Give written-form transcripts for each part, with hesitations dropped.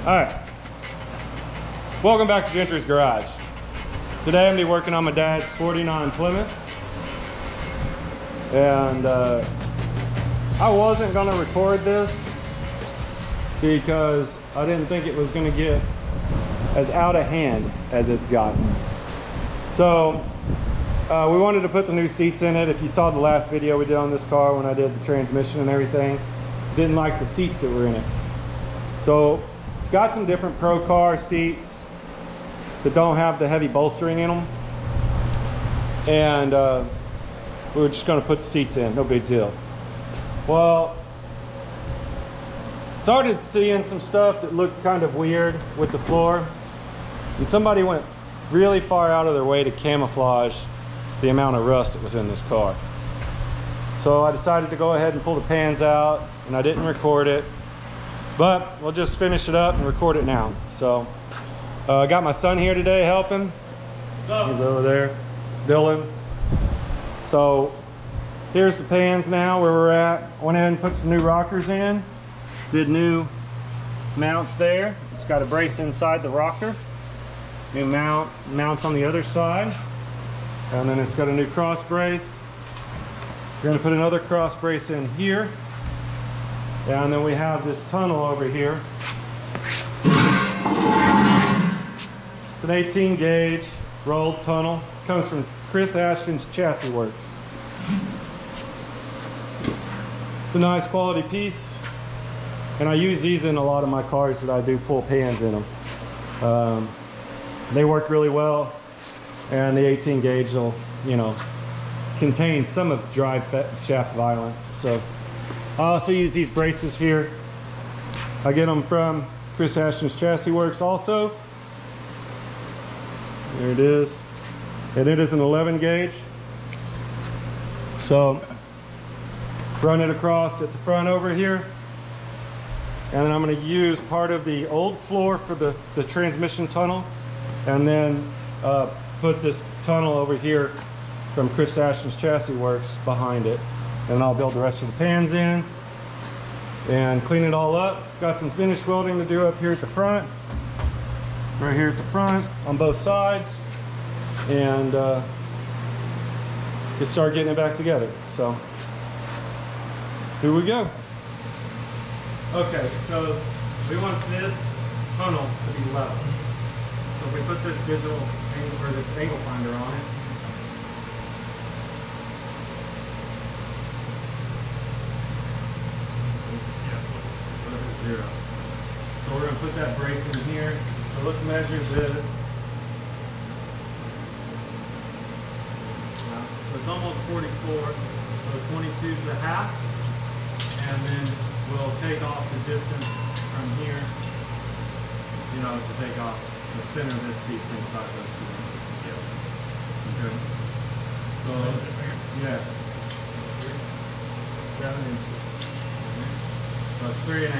Alright, welcome back to Gentry's Garage. Today I'm going to be working on my dad's 49 Plymouth. And I wasn't going to record this because I didn't think it was going to get as out of hand as it's gotten. So we wanted to put the new seats in it. If you saw the last video we did on this car when I did the transmission and everything, didn't like the seats that were in it. So got some different Pro Car seats that don't have the heavy bolstering in them, and we were just going to put the seats in, no big deal. Well, started seeing some stuff that looked kind of weird with the floor, and somebody went really far out of their way to camouflage the amount of rust that was in this car. So I decided to go ahead and pull the pans out, and I didn't record it. But we'll just finish it up and record it now. So I got my son here today helping. What's up? He's over there. It's Dylan. So here's the pans now where we're at. Went ahead and put some new rockers in. Did new mounts there. It's got a brace inside the rocker. New mounts on the other side. And then it's got a new cross brace. We're gonna put another cross brace in here. And then we have this tunnel over here. It's an 18 gauge rolled tunnel. Comes from Chris Ashton's Chassis Works. It's a nice quality piece. And I use these in a lot of my cars that I do full pans in them. They work really well. And the 18 gauge will, you know, contain some of drive shaft violence. So I also use these braces here. I get them from Chris Ashton's Chassis Works also. There it is. And it is an 11 gauge. So run it across at the front over here. And then I'm going to use part of the old floor for the transmission tunnel. And then put this tunnel over here from Chris Ashton's Chassis Works behind it. And I'll build the rest of the pans in and clean it all up. Got some finish welding to do up here at the front, right here at the front on both sides, and just start getting it back together. So here we go. Okay, so we want this tunnel to be level. So if we put this digital angle, or this angle finder on it, zero. So we're going to put that brace in here. So let's measure this. So it's almost 44, so 22.5. And then we'll take off the distance from here, you know, to take off the center of this piece inside those two. Okay. So, yeah. 7 inches. So it's 3.5.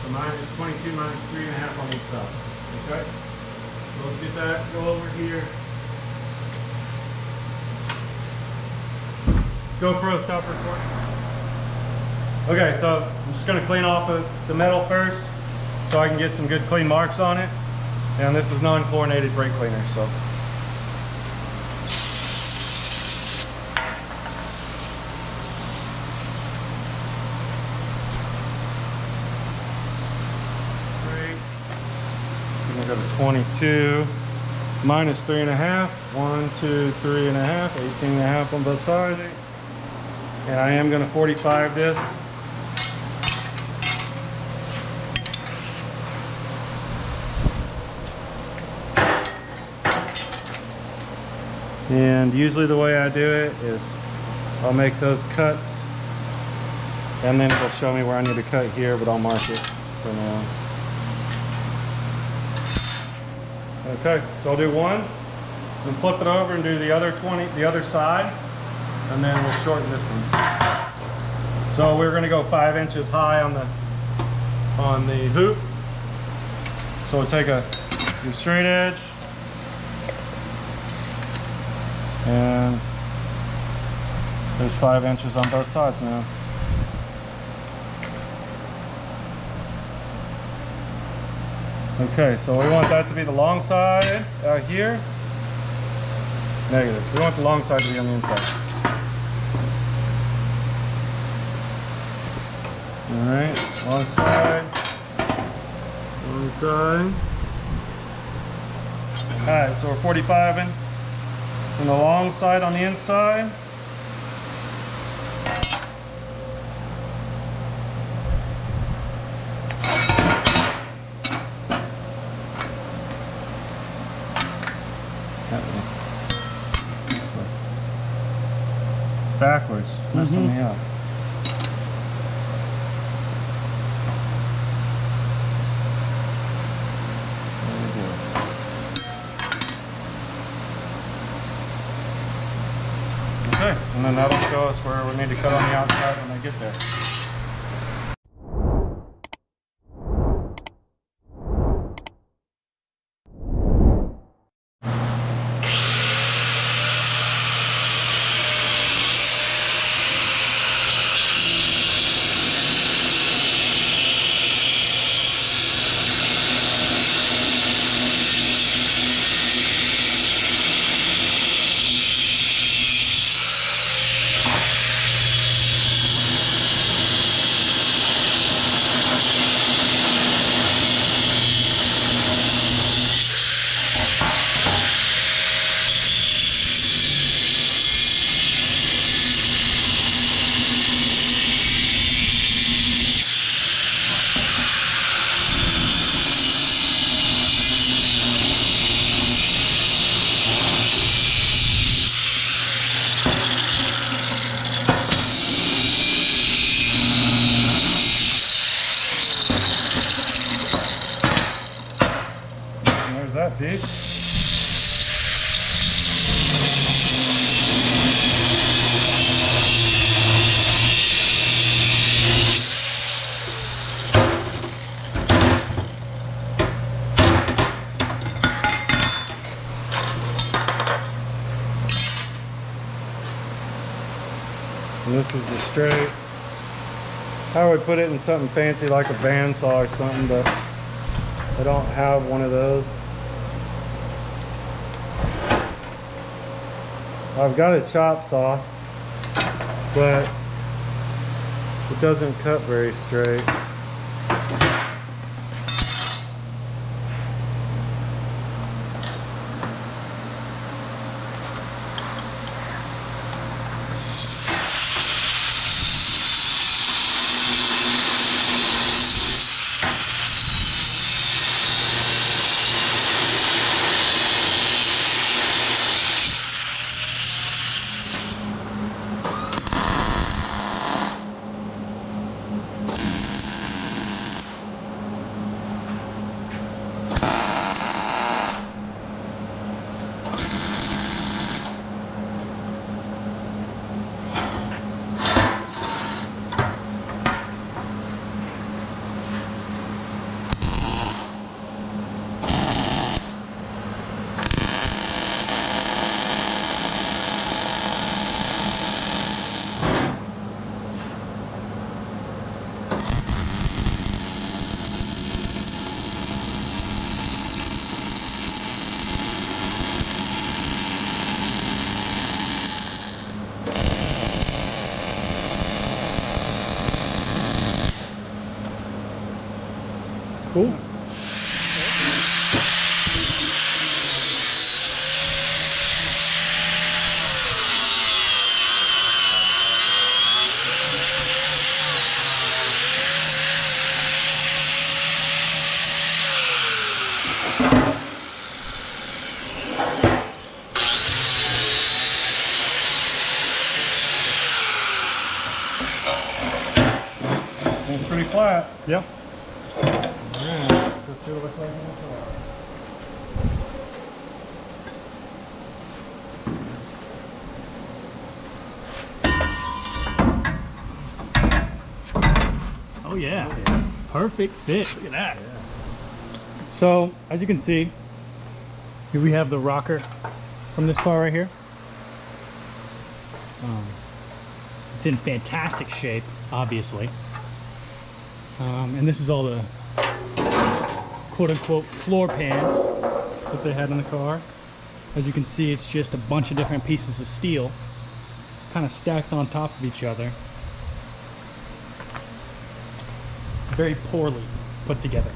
So minus 22 minus 3.5 on each side. Okay? So let's get that, go over here. GoPro, stop recording. Okay, so I'm just going to clean off the metal first so I can get some good clean marks on it. And this is non-chlorinated brake cleaner, so. Go to 22 minus 3.5. 1, 2, 3.5. 18.5 on both sides. And I am going to 45 this. And usually the way I do it is I'll make those cuts, and then it'll show me where I need to cut here, but I'll mark it for now. Okay, so I'll do one, and flip it over and do the other side, and then we'll shorten this one. So we're going to go 5 inches high on the hoop. So we'll take a straight edge, and there's 5 inches on both sides now. Okay, so we want that to be the long side out here. Negative. We want the long side to be on the inside. Alright, long side. Long side. Alright, so we're 45ing. And the long side on the inside. Backwards, messing me up. Okay, and then that'll show us where we need to cut on the outside when I get there. That piece. And this is the straight. I would put it in something fancy like a bandsaw or something, but I don't have one of those. I've got a chop saw, but it doesn't cut very straight. Cool. Seems pretty flat. Yep. Let's go see what it looks like in the car. Oh yeah. Perfect fit. Look at that. Yeah. So as you can see, here we have the rocker from this car right here. It's in fantastic shape, obviously. And this is all the quote-unquote floor pans that they had in the car. As you can see, it's just a bunch of different pieces of steel kind of stacked on top of each other. Very poorly put together.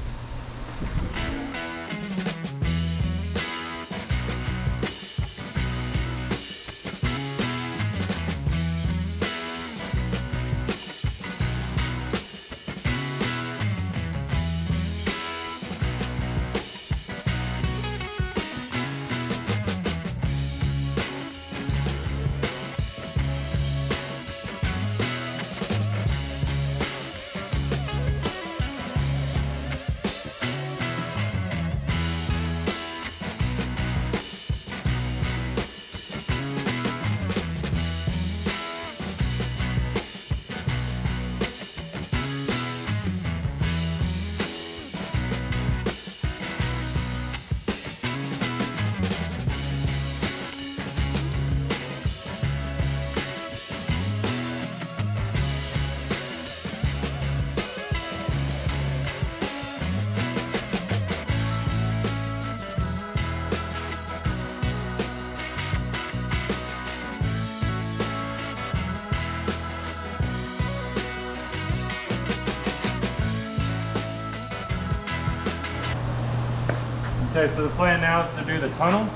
Okay, so the plan now is to do the tunnel,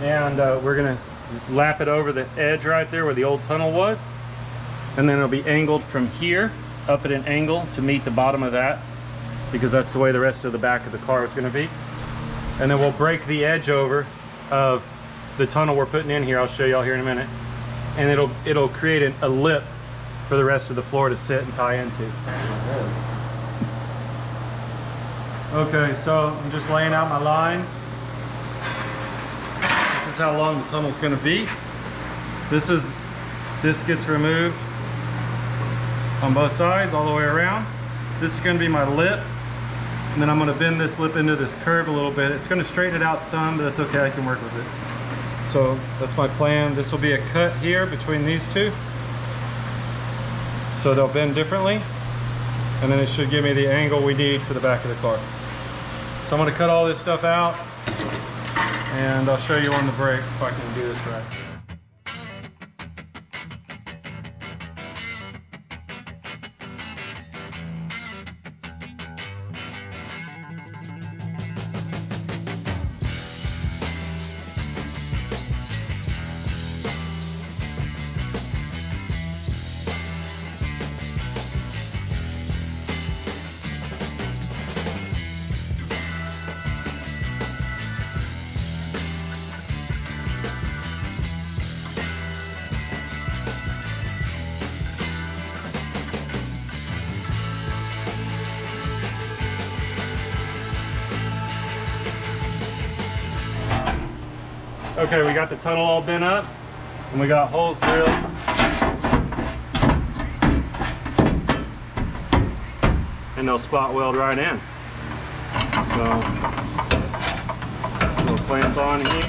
and we're gonna lap it over the edge right there where the old tunnel was, and then it'll be angled from here up at an angle to meet the bottom of that, because that's the way the rest of the back of the car is going to be. And then we'll break the edge over of the tunnel we're putting in here. I'll show y'all here in a minute, and it'll create a lip for the rest of the floor to sit and tie into. Okay, so I'm just laying out my lines. This is how long the tunnel's going to be. This gets removed on both sides all the way around. This is going to be my lip, and then I'm going to bend this lip into this curve a little bit. It's going to straighten it out some, but that's okay, I can work with it. So that's my plan. This will be a cut here between these two, so they'll bend differently, and then it should give me the angle we need for the back of the car. So I'm going to cut all this stuff out, and I'll show you on the break if I can do this right. Okay, we got the tunnel all bent up, and we got holes drilled. And they'll spot weld right in. So, we'll clamp on here.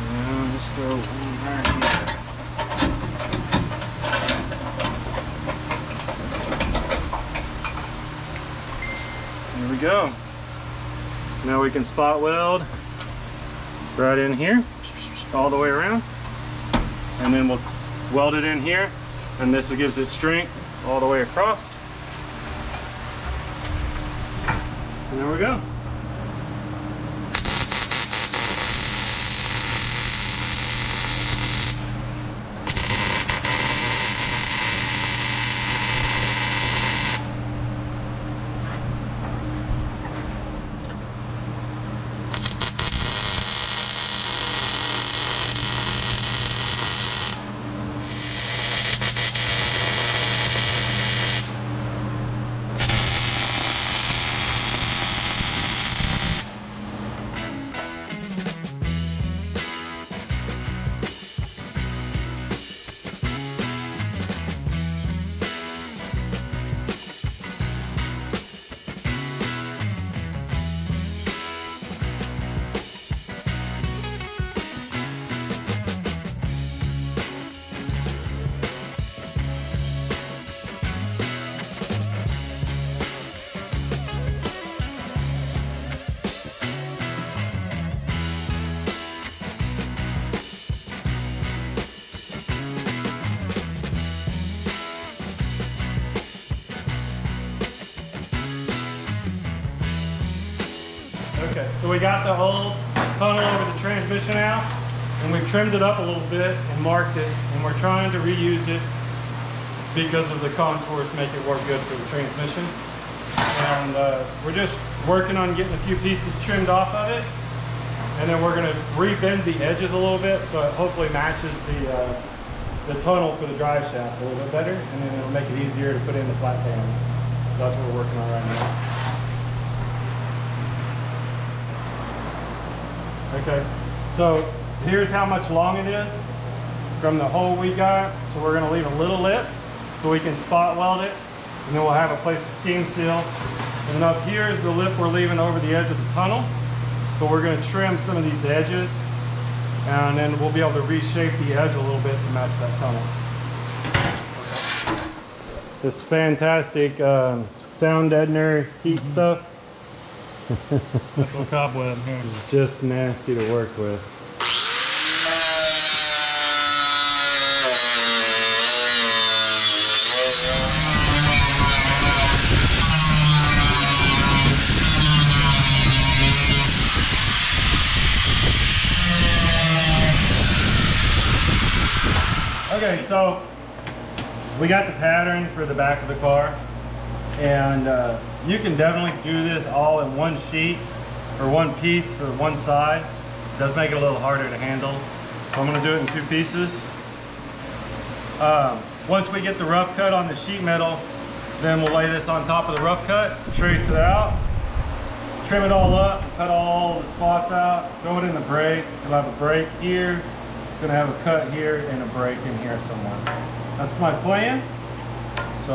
And just throw one right here. There we go. Now we can spot weld right in here, all the way around, and then we'll weld it in here, and this gives it strength all the way across. And there we go. Okay, so we got the whole tunnel over the transmission out, and we've trimmed it up a little bit and marked it, and we're trying to reuse it because of the contours make it work good for the transmission. And we're just working on getting a few pieces trimmed off of it, and then we're going to re-bend the edges a little bit so it hopefully matches the tunnel for the drive shaft a little bit better, and then it'll make it easier to put in the flat pans. So that's what we're working on right now. Okay, so here's how much long it is from the hole we got. So we're going to leave a little lip so we can spot weld it, and then we'll have a place to seam seal. And then up here is the lip we're leaving over the edge of the tunnel, but we're going to trim some of these edges, and then we'll be able to reshape the edge a little bit to match that tunnel. This fantastic sound deadener heat stuff. This little cobweb here. It's just nasty to work with. Okay, so we got the pattern for the back of the car, and you can definitely do this all in one sheet or one piece for one side. It does make it a little harder to handle, so I'm going to do it in two pieces. Once we get the rough cut on the sheet metal, then we'll lay this on top of the rough cut, trace it out, trim it all up, cut all the spots out, throw it in the brake. You'll have a brake here. It's going to have a cut here and a break in here somewhere. That's my plan. So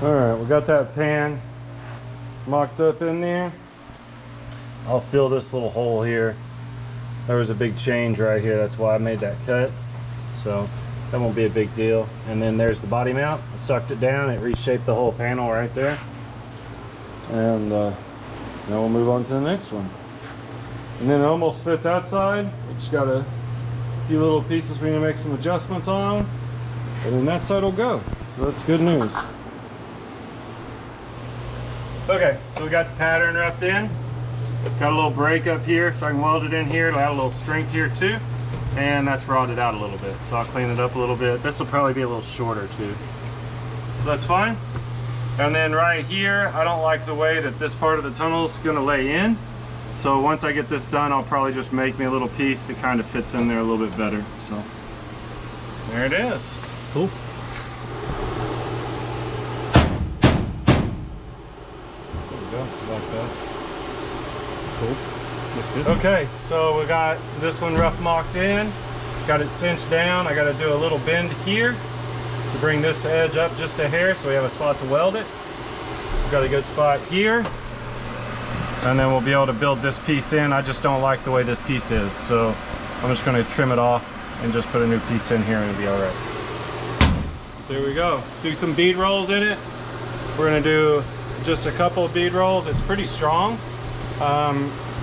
all right, we got that pan mocked up in there. I'll fill this little hole here. There was a big change right here, that's why I made that cut. So that won't be a big deal. And then there's the body mount. I sucked it down, it reshaped the whole panel right there. And now we'll move on to the next one. And then it almost fit that side. We just got a few little pieces we need to make some adjustments on, and then that side will go. So that's good news. Okay, so we got the pattern roughed in. Got a little break up here so I can weld it in here. It'll have a little strength here too, and that's rotted out a little bit, so I'll clean it up a little bit. This will probably be a little shorter too, so that's fine. And then right here, I don't like the way that this part of the tunnel is going to lay in. So once I get this done, I'll probably just make me a little piece that kind of fits in there a little bit better. So there it is. Cool. There we go, like that. Cool. Looks good. Okay, so we got this one rough mocked in, got it cinched down. I got to do a little bend here to bring this edge up just a hair so we have a spot to weld it. We've got a good spot here. And then we'll be able to build this piece in. I just don't like the way this piece is, so I'm just going to trim it off and just put a new piece in here and it'll be all right. There we go. Do some bead rolls in it. We're going to do just a couple of bead rolls. It's pretty strong,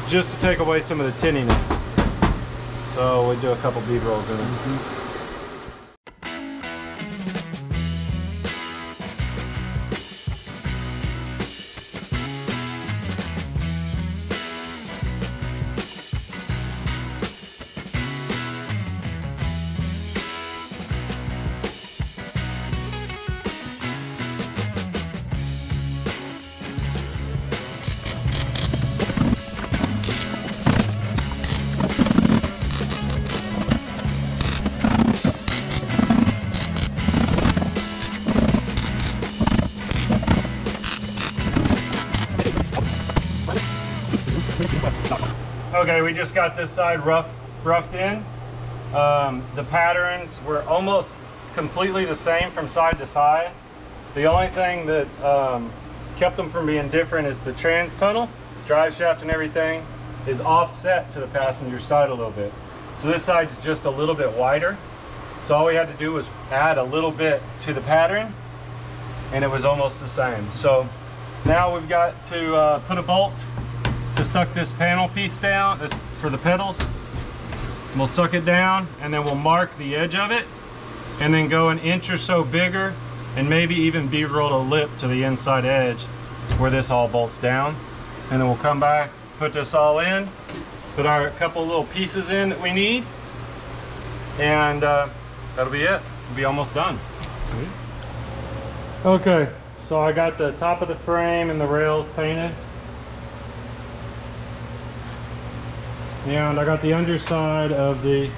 just to take away some of the tinniness. So we do a couple bead rolls in it. Okay, we just got this side roughed in. The patterns were almost completely the same from side to side. The only thing that kept them from being different is the trans tunnel, drive shaft and everything is offset to the passenger side a little bit. So this side's just a little bit wider. So all we had to do was add a little bit to the pattern and it was almost the same. So now we've got to put a bolt to suck this panel piece down, this for the pedals. We'll suck it down and then we'll mark the edge of it and then go an inch or so bigger and maybe even bead roll a lip to the inside edge where this all bolts down. And then we'll come back put this all in, put our couple little pieces in that we need, and that'll be it. We'll be almost done. Okay, so I got the top of the frame and the rails painted. And I got the underside of the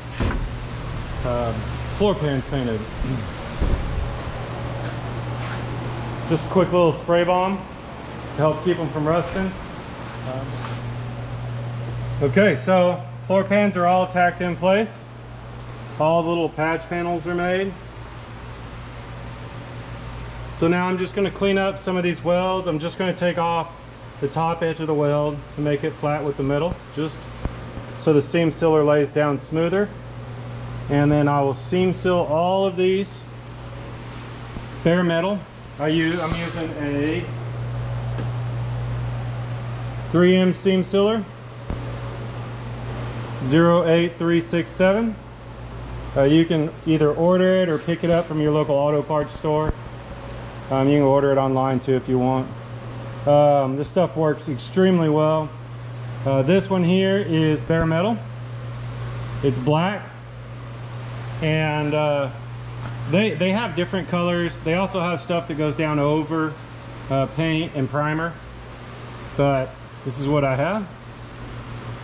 floor pans painted. Just a quick little spray bomb to help keep them from rusting. Okay, so floor pans are all tacked in place. All the little patch panels are made. So now I'm just going to clean up some of these welds. I'm just going to take off the top edge of the weld to make it flat with the middle, just so the seam sealer lays down smoother. And then I will seam seal all of these bare metal. I'm using a 3M seam sealer, 08367. You can either order it or pick it up from your local auto parts store. You can order it online too if you want. This stuff works extremely well. This one here is bare metal. It's black, and they have different colors. They also have stuff that goes down over paint and primer, but this is what I have,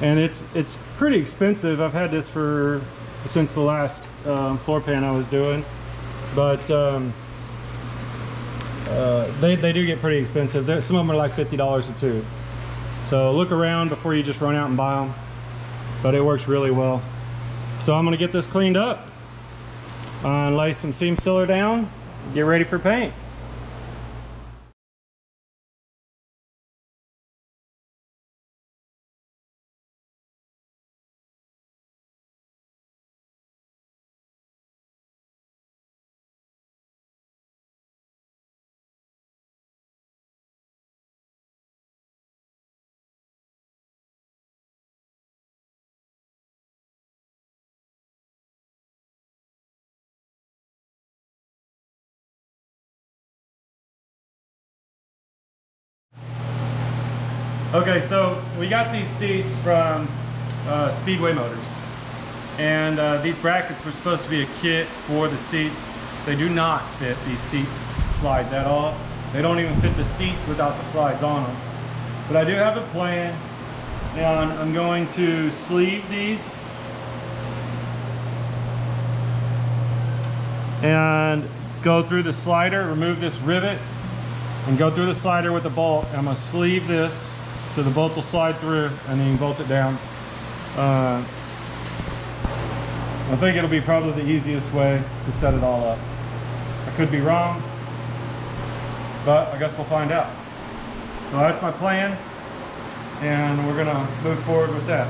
and it's pretty expensive. I've had this since the last floor pan I was doing, but they do get pretty expensive. Some of them are like $50 a tube. So look around before you just run out and buy them, but it works really well. So I'm gonna get this cleaned up, lay some seam sealer down, get ready for paint. Okay, so we got these seats from Speedway Motors, and these brackets were supposed to be a kit for the seats. They do not fit these seat slides at all. They don't even fit the seats without the slides on them. But I do have a plan, and I'm going to sleeve these and go through the slider, remove this rivet, and go through the slider with a bolt. I'm going to sleeve this so the bolt will slide through, and then you bolt it down. I think it'll be probably the easiest way to set it all up. I could be wrong, but I guess we'll find out. So that's my plan, and we're gonna move forward with that.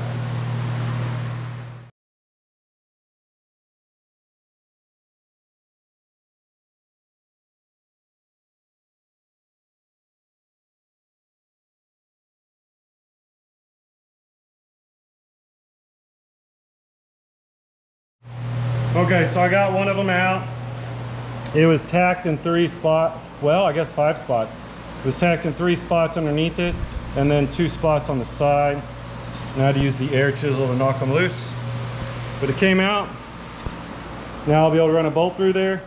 Okay, so I got one of them out. It was tacked in 3 spots, well, I guess 5 spots. It was tacked in 3 spots underneath it, and then 2 spots on the side. And I had to use the air chisel to knock them loose. But it came out. Now I'll be able to run a bolt through there.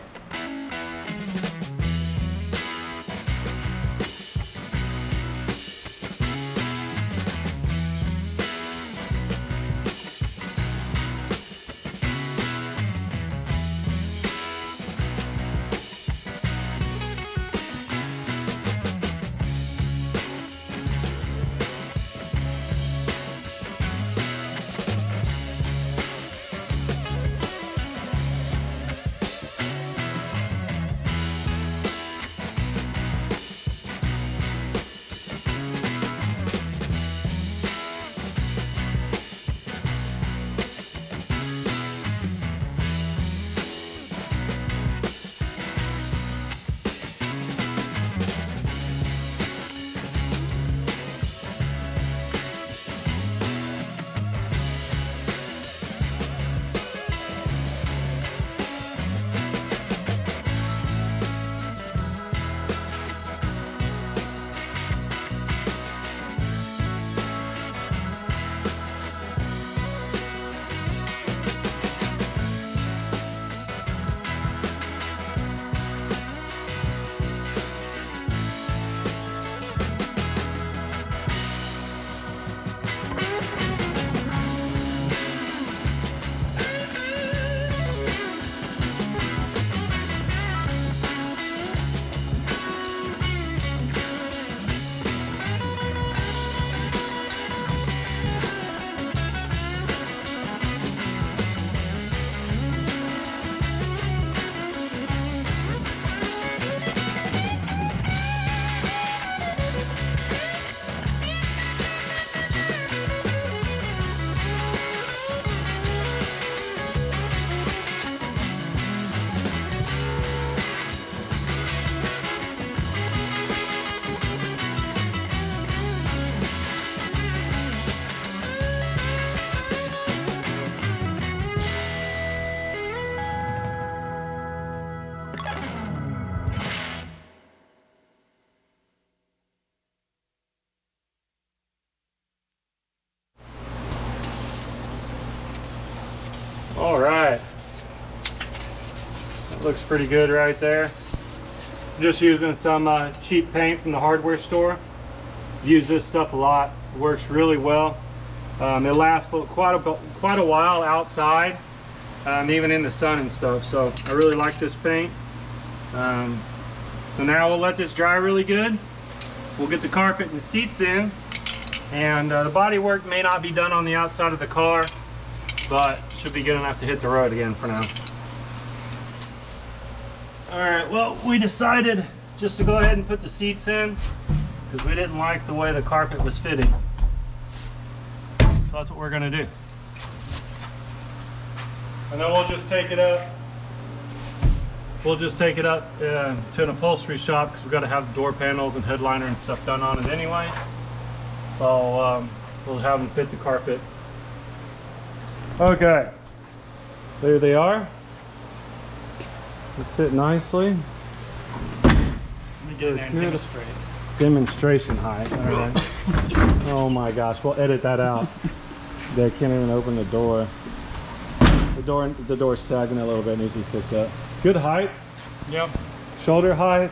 Looks pretty good right there. Just using some cheap paint from the hardware store. Use this stuff a lot. It works really well. It lasts quite a while outside, even in the sun and stuff. So I really like this paint. So now we'll let this dry really good. We'll get the carpet and seats in, and the body work may not be done on the outside of the car, but should be good enough to hit the road again for now. All right, well, we decided just to go ahead and put the seats in because we didn't like the way the carpet was fitting. So that's what we're gonna do. And then we'll just take it up. We'll just take it up to an upholstery shop because we've got to have the door panels and headliner and stuff done on it anyway. So we'll have them fit the carpet. Okay, there they are. They fit nicely. Let me get in there and demonstrate. Demonstration height. All right. Oh my gosh, we'll edit that out. They can't even open the door. The door's sagging a little bit, needs to be picked up. Good height. Yep. Shoulder height.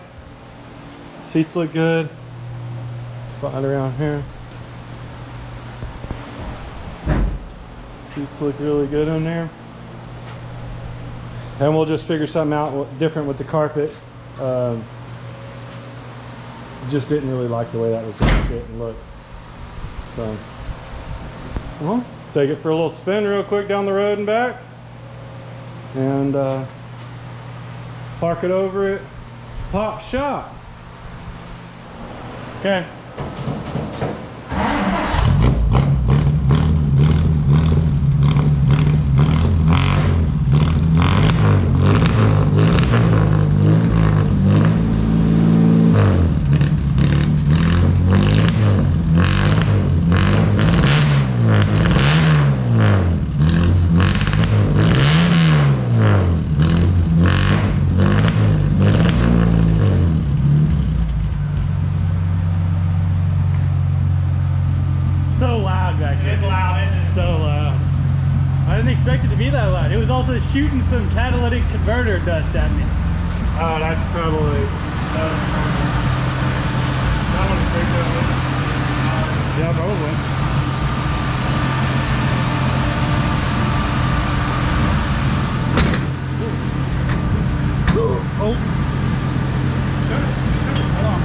Seats look good. Slide around here. Seats look really good in there. And we'll just figure something out different with the carpet. Just didn't really like the way that was going to fit and look. So, well, take it for a little spin real quick down the road and back. And park it over at Pop Shop. Okay. It was also shooting some catalytic converter dust at me. Oh, that's probably. Yeah, probably. Oh. Shut it. Hold on.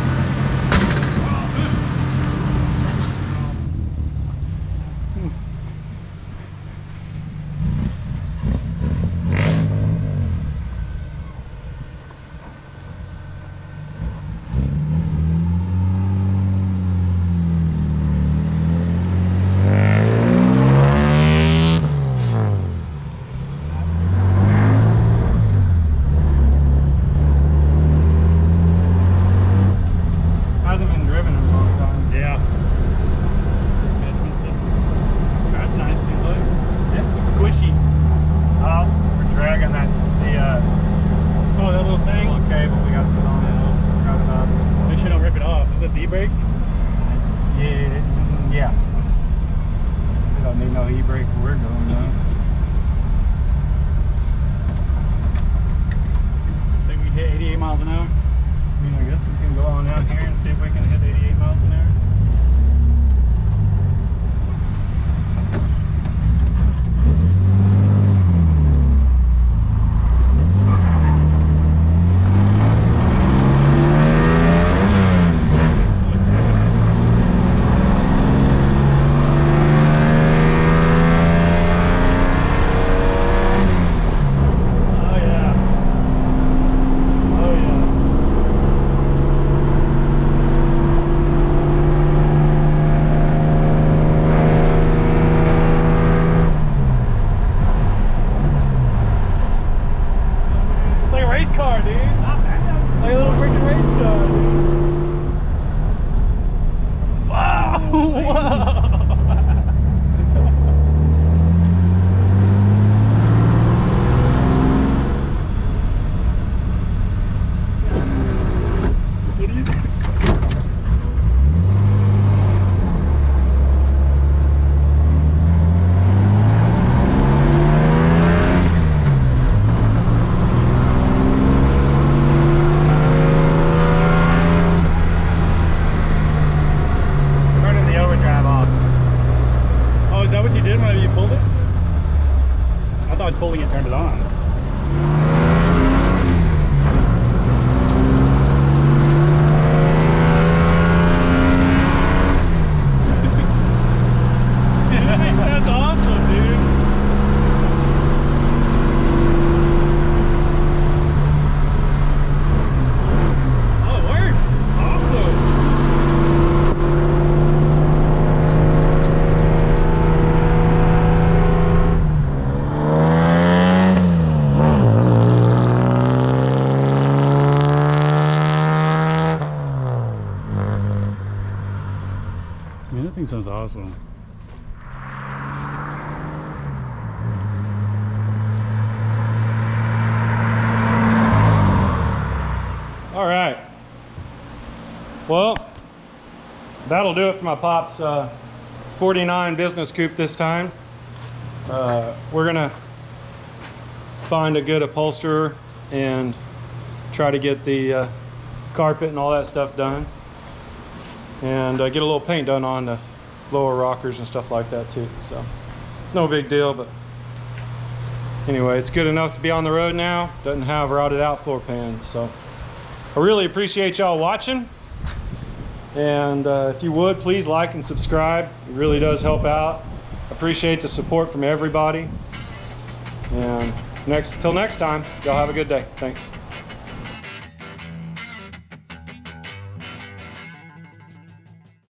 thing sounds awesome. All right. Well, that'll do it for my Pop's 49 Business Coupe this time. We're gonna find a good upholsterer and try to get the carpet and all that stuff done, and get a little paint done on the lower rockers and stuff like that too. So it's no big deal, but anyway, it's good enough to be on the road now. Doesn't have rotted out floor pans. So I really appreciate y'all watching, and if you would, please like and subscribe. It really does help out. Appreciate the support from everybody, and till next time, y'all have a good day. Thanks.